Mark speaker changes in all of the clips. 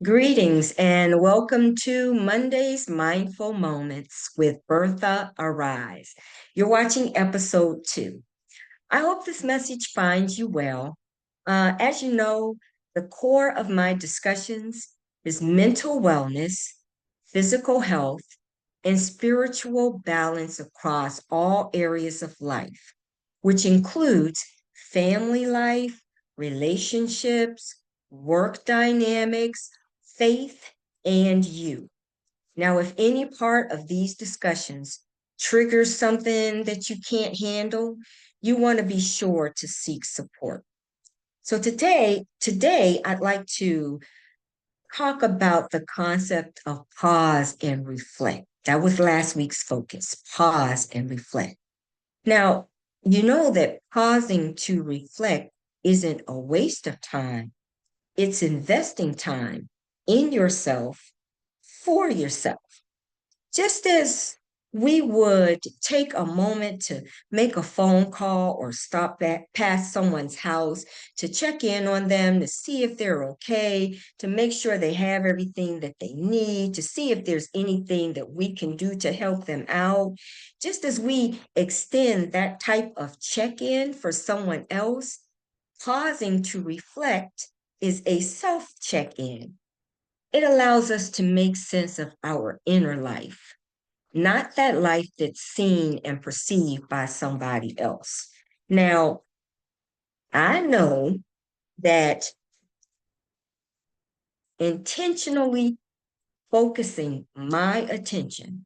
Speaker 1: Greetings and welcome to Monday's Mindful Moments with Bertha aRise. You're watching episode 2. I hope this message finds you well. As you know, the core of my discussions is mental wellness, physical health, and spiritual balance across all areas of life, which includes family life, relationships, work dynamics, faith, and you. Now, if any part of these discussions triggers something that you can't handle, you want to be sure to seek support. So today I'd like to talk about the concept of pause and reflect. That was last week's focus, pause and reflect. Now, you know that pausing to reflect isn't a waste of time. It's investing time in yourself for yourself. Just as we would take a moment to make a phone call or stop back past someone's house to check in on them, to see if they're okay, to make sure they have everything that they need, to see if there's anything that we can do to help them out. Just as we extend that type of check-in for someone else, pausing to reflect is a self-check-in. It allows us to make sense of our inner life, not that life that's seen and perceived by somebody else. Now, I know that intentionally focusing my attention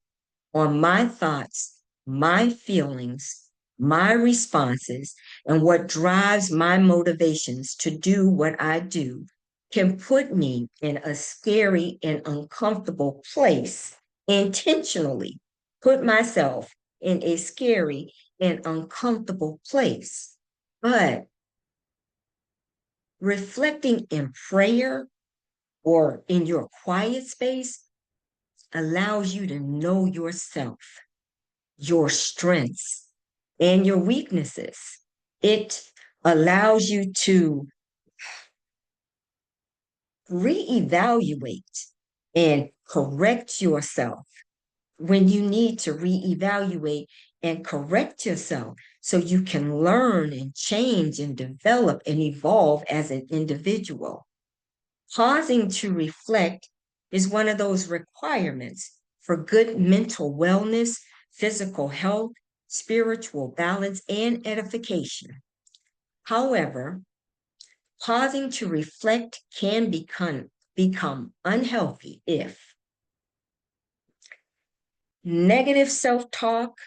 Speaker 1: on my thoughts, my feelings, my responses, and what drives my motivations to do what I do can put me in a scary and uncomfortable place intentionally, put myself in a scary and uncomfortable place. But reflecting in prayer or in your quiet space allows you to know yourself, your strengths, and your weaknesses. It allows you to reevaluate and correct yourself when you need to reevaluate and correct yourself so you can learn and change and develop and evolve as an individual. Pausing to reflect is one of those requirements for good mental wellness, physical health, spiritual balance, and edification. However, pausing to reflect can become unhealthy if negative self-talk,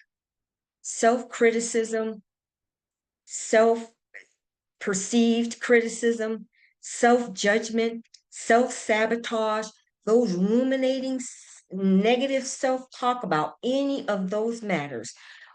Speaker 1: self-criticism, self-perceived criticism, self-judgment, self-sabotage, those ruminating negative self-talk about any of those matters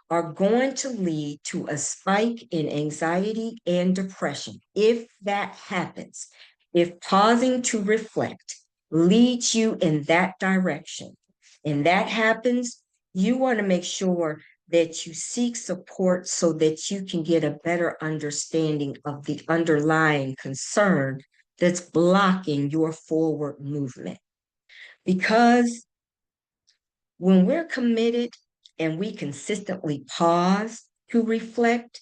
Speaker 1: are going to lead to a spike in anxiety and depression. If that happens, if pausing to reflect leads you in that direction, and that happens, you want to make sure that you seek support so that you can get a better understanding of the underlying concern that's blocking your forward movement. Because when we're committed and we consistently pause to reflect,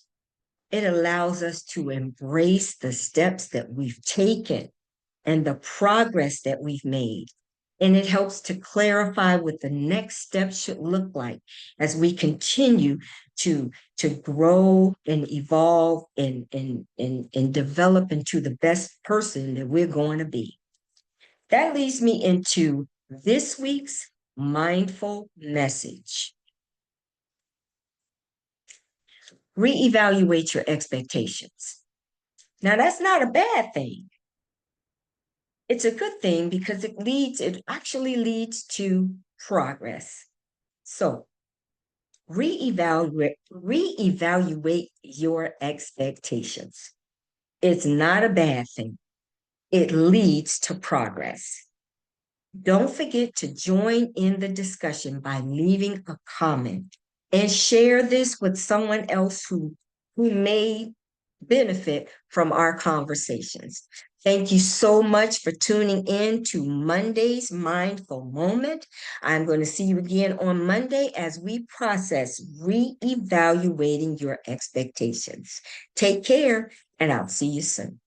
Speaker 1: it allows us to embrace the steps that we've taken and the progress that we've made. And it helps to clarify what the next step should look like as we continue to grow and evolve and develop into the best person that we're going to be. That leads me into this week's mindful message. Reevaluate your expectations. Now, that's not a bad thing. It's a good thing because it actually leads to progress. So reevaluate your expectations. It's not a bad thing. It leads to progress. Don't forget to join in the discussion by leaving a comment and share this with someone else who may benefit from our conversations. Thank you so much for tuning in to Monday's Mindful Moment. I'm going to see you again on Monday as we process reevaluating your expectations. Take care, and I'll see you soon.